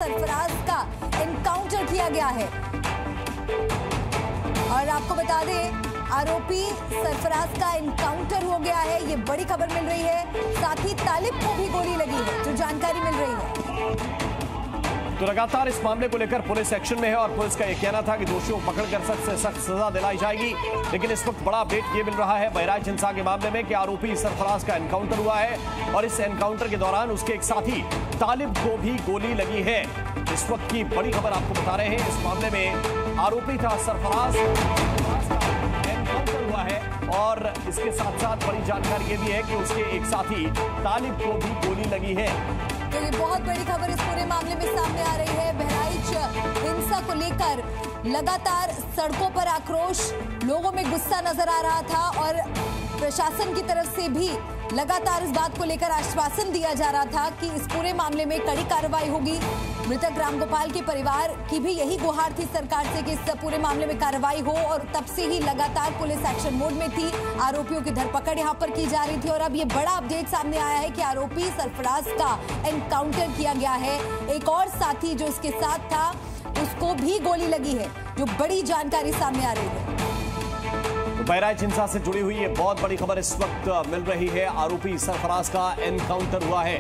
सरफराज का एनकाउंटर किया गया है और आपको बता दें आरोपी सरफराज का एनकाउंटर हो गया है। ये बड़ी खबर मिल रही है। साथ ही तालिब को भी गोली लगी है, जो जानकारी मिल रही है। तो लगातार इस मामले को लेकर पुलिस एक्शन में है और पुलिस का यह कहना था कि दोषियों को पकड़कर सख्त से सख्त सजा दिलाई जाएगी। लेकिन इस वक्त बड़ा अपडेट ये मिल रहा है बहराइच हिंसा के मामले में कि आरोपी सरफराज का एनकाउंटर हुआ है और इस एनकाउंटर के दौरान उसके एक साथी तालिब को भी गोली लगी है। इस वक्त की बड़ी खबर आपको बता रहे हैं। इस मामले में आरोपी था सरफराज का एनकाउंटर हुआ है और इसके साथ साथ बड़ी जानकारी यह भी है कि उसके एक साथी तालिब को भी गोली लगी है। तो ये बहुत बड़ी खबर इस पूरे मामले में सामने आ रही है। बहराइच हिंसा को लेकर लगातार सड़कों पर आक्रोश, लोगों में गुस्सा नजर आ रहा था और प्रशासन की तरफ से भी लगातार इस बात को लेकर आश्वासन दिया जा रहा था कि इस पूरे मामले में कड़ी कार्रवाई होगी। मृतक रामगोपाल के परिवार की भी यही गुहार थी सरकार से कि इस पूरे मामले में कार्रवाई हो और तब से ही लगातार पुलिस एक्शन मोड में थी। आरोपियों की धरपकड़ यहां पर की जा रही थी और अब ये बड़ा अपडेट सामने आया है कि आरोपी सरफराज का एनकाउंटर किया गया है। एक और साथी जो इसके साथ था उसको भी गोली लगी है, जो बड़ी जानकारी सामने आ रही है। बहराइच हिंसा से जुड़ी हुई ये बहुत बड़ी खबर इस वक्त मिल रही है। आरोपी सरफराज का एनकाउंटर हुआ है।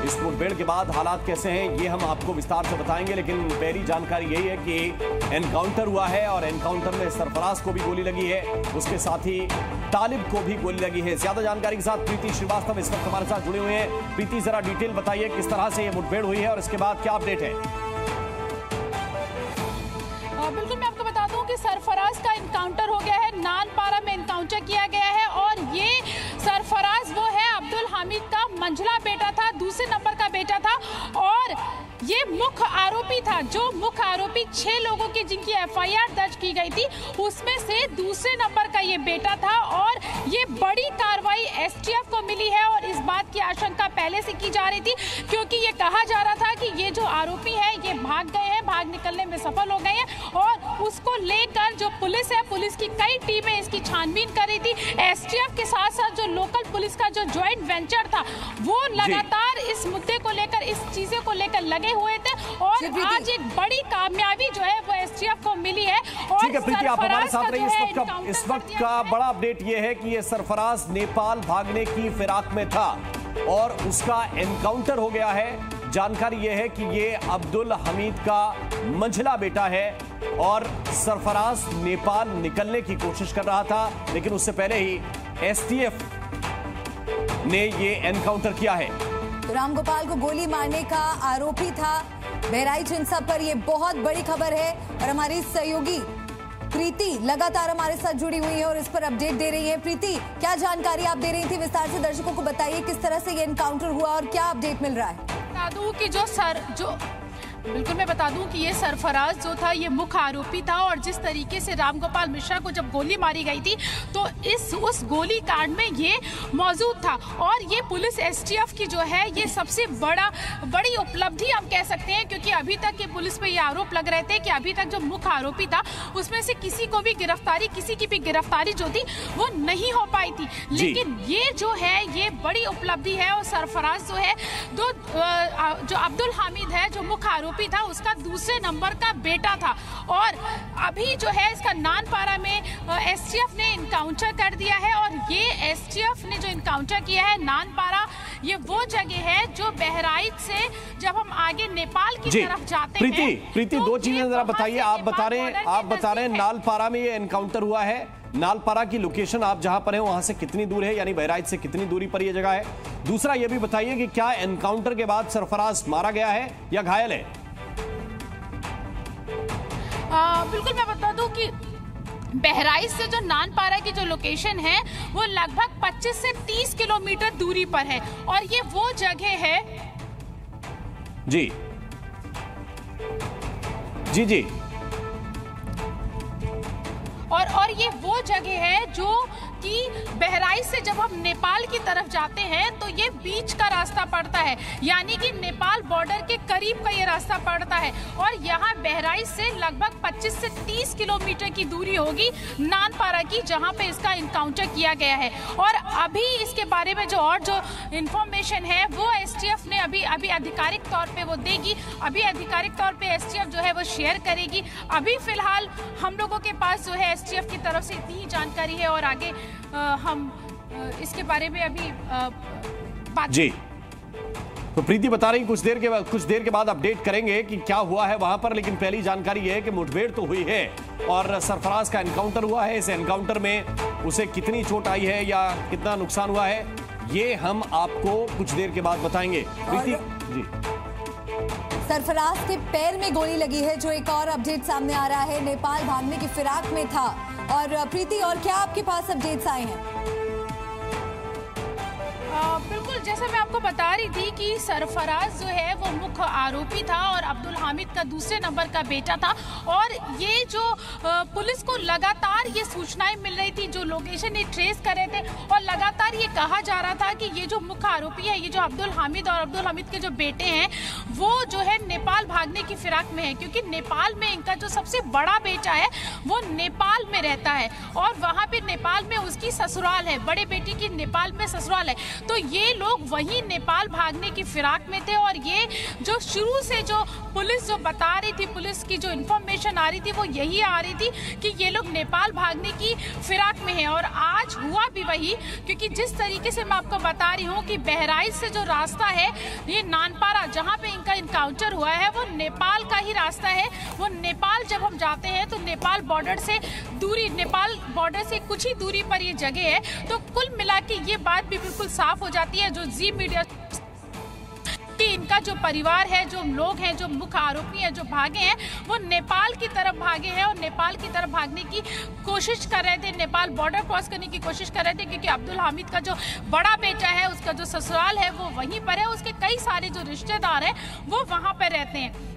इस मुठभेड़ के बाद हालात कैसे हैं ये हम आपको विस्तार से बताएंगे, लेकिन पहली जानकारी यही है कि एनकाउंटर हुआ है और एनकाउंटर में सरफराज को भी गोली लगी है, उसके साथ ही तालिब को भी गोली लगी है। ज्यादा जानकारी के साथ प्रीति श्रीवास्तव इस वक्त हमारे साथ जुड़े हुए हैं। प्रीति, जरा डिटेल बताइए किस तरह से ये मुठभेड़ हुई है और इसके बाद क्या अपडेट है। बिल्कुल, मैं आपको बता दूं कि सरफराज का एनकाउंटर हो गया है। नानपारा में एनकाउंटर किया गया है और ये सरफराज वो है अब्दुल हामिद का मंझला बेटा था, दूसरे नंबर का बेटा था और ये मुख्य आरोपी था। जो मुख्य आरोपी 6 लोगों की जिनकी एफआईआर दर्ज की गई थी उसमें से दूसरे नंबर का ये बेटा था और ये बड़ी कार्रवाई एसटीएफ को मिली है और इस बात की आशंका पहले से की जा रही थी क्योंकि ये कहा जा रहा था कि ये जो आरोपी है ये भाग गए हैं, भाग निकलने में सफल हो गए हैं और उसको लेकर जो पुलिस है, पुलिस की कई टीमें इसकी छानबीन कर रही थी। एसटीएफ के साथ साथ जो लोकल पुलिस का जो ज्वाइंट वेंचर था वो लगातार इस मुद्दे को लेकर, इस चीजें को लेकर लगे हुए थे और आज एक बड़ी कामयाबी जो है वो एसटीएफ को मिली है। और ठीक है प्रीति, आप हमारे साथ रहिए। इस वक्त का बड़ा अपडेट ये है कि ये सरफराज नेपाल भागने की फिराक में था और उसका एनकाउंटर हो गया है। जानकारी यह है कि ये अब्दुल हमीद का मंझला बेटा है और सरफराज नेपाल निकलने की कोशिश कर रहा था, लेकिन उससे पहले ही एसटीएफ ने ये एनकाउंटर किया है। रामगोपाल को गोली मारने का आरोपी था। बहराइच हिंसा पर यह बहुत बड़ी खबर है और हमारी सहयोगी प्रीति लगातार हमारे साथ जुड़ी हुई है और इस पर अपडेट दे रही है। प्रीति, क्या जानकारी आप दे रही थी, विस्तार से दर्शकों को बताइए किस तरह से ये एनकाउंटर हुआ और क्या अपडेट मिल रहा है। बता दूं कि बिल्कुल मैं बता दूं कि ये सरफराज जो था ये मुख्य आरोपी था और जिस तरीके से रामगोपाल मिश्रा को जब गोली मारी गई थी तो उस गोली कांड में ये मौजूद था और ये पुलिस एसटीएफ की जो है ये सबसे बड़ी उपलब्धि हम कह सकते हैं क्योंकि अभी तक ये पुलिस पे ये आरोप लग रहे थे कि अभी तक जो मुख्य आरोपी था उसमें से किसी की भी गिरफ्तारी जो थी वो नहीं हो पाई थी, लेकिन ये जो है ये बड़ी उपलब्धि है और सरफराज जो है जो अब्दुल हामिद है जो मुख्य आरोपी था उसका दूसरे नंबर का बेटा था और अभी जो है इसका नानपारा में एसटीएफ ने एनकाउंटर कर दिया है और ये एसटीएफ ने जो एनकाउंटर किया है नानपारा, ये वो जगह है जो बहराइच से जब हम आगे नेपाल की तरफ जाते हैं। प्रीति, दो चीजें जरा बताइए। आप बता रहे हैं नालपारा में ये एनकाउंटर हुआ है। नालपारा की लोकेशन आप जहां पर है वहां से कितनी दूर है, यानी बहराइच से कितनी दूरी पर यह जगह है। दूसरा यह भी बताइए कि क्या एनकाउंटर के बाद सरफराज मारा गया है या घायल है। बिल्कुल मैं बता दूं कि बहराइच से जो नानपारा की जो लोकेशन है वो लगभग 25 से 30 किलोमीटर दूरी पर है और ये वो जगह है। जी। और ये वो जगह है जो कि बहराइच से जब हम नेपाल की तरफ जाते हैं तो ये बीच का रास्ता पड़ता है, यानी कि नेपाल बॉर्डर के करीब का ये रास्ता पड़ता है। और यहाँ बहराइच से लगभग 25 से 30 किलोमीटर की दूरी होगी नानपारा की, जहाँ पे इसका इनकाउंटर किया गया है। और अभी इसके बारे में जो इंफॉर्मेशन है वो एसटीएफ ने अभी आधिकारिक तौर पे वो देगी, अभी आधिकारिक तौर पे एसटीएफ जो है वो शेयर करेगी। अभी फिलहाल हम लोगों के पास जो है एसटीएफ की तरफ से इतनी ही जानकारी है और आगे हम इसके बारे में अभी बात जी। तो प्रीति बता रही कुछ देर के बाद अपडेट करेंगे कि क्या हुआ है वहां पर, लेकिन पहली जानकारी यह है कि मुठभेड़ तो हुई है और सरफराज का एनकाउंटर हुआ है। इस एनकाउंटर में उसे कितनी चोट आई है या कितना नुकसान हुआ है, ये हम आपको कुछ देर के बाद बताएंगे। प्रीति जी, सरफराज के पैर में गोली लगी है, जो एक और अपडेट सामने आ रहा है। नेपाल भागने की फिराक में था। और प्रीति, और क्या आपके पास अपडेट्स आए हैं? बिल्कुल, जैसे मैं आपको बता रही थी कि सरफराज जो है वो मुख्य आरोपी था और अब्दुल हामिद का दूसरे नंबर का बेटा था। और ये जो पुलिस को लगातार ये सूचनाएं मिल रही थी, जो लोकेशन ये ट्रेस कर रहे थे, और लगातार ये कहा जा रहा था कि ये जो मुख्य आरोपी है, ये जो अब्दुल हामिद और अब्दुल हामिद के जो बेटे हैं, वो जो है नेपाल भागने की फिराक में है, क्योंकि नेपाल में इनका जो सबसे बड़ा बेटा है वो नेपाल में रहता है और वहाँ पे नेपाल में उसकी ससुराल है, बड़े बेटे की नेपाल में ससुराल है। तो ये लोग वहीं नेपाल भागने की फिराक में थे। और ये जो शुरू से जो पुलिस जो बता रही थी, पुलिस की जो इन्फॉर्मेशन आ रही थी वो यही आ रही थी कि ये लोग नेपाल भागने की फिराक में हैं। और आज हुआ भी वही, क्योंकि जिस तरीके से मैं आपको बता रही हूँ कि बहराइच से जो रास्ता है, ये नानपारा जहाँ पे इनका इनकाउंटर हुआ है, वो नेपाल का ही रास्ता है। वो नेपाल जब हम जाते हैं तो नेपाल बॉर्डर से कुछ ही दूरी पर ये जगह है। तो कुल मिला के ये बात भी बिल्कुल साफ हो जाती है, जो जी मीडिया कि इनका जो परिवार है, जो लोग हैं, जो मुख्य आरोपी हैं, जो भागे हैं, वो नेपाल की तरफ भागे हैं और नेपाल की तरफ भागने की कोशिश कर रहे थे, नेपाल बॉर्डर क्रॉस करने की कोशिश कर रहे थे, क्योंकि अब्दुल हामिद का जो बड़ा बेटा है, उसका जो ससुराल है वो वहीं पर है, उसके कई सारे जो रिश्तेदार हैं वो वहाँ पर रहते हैं।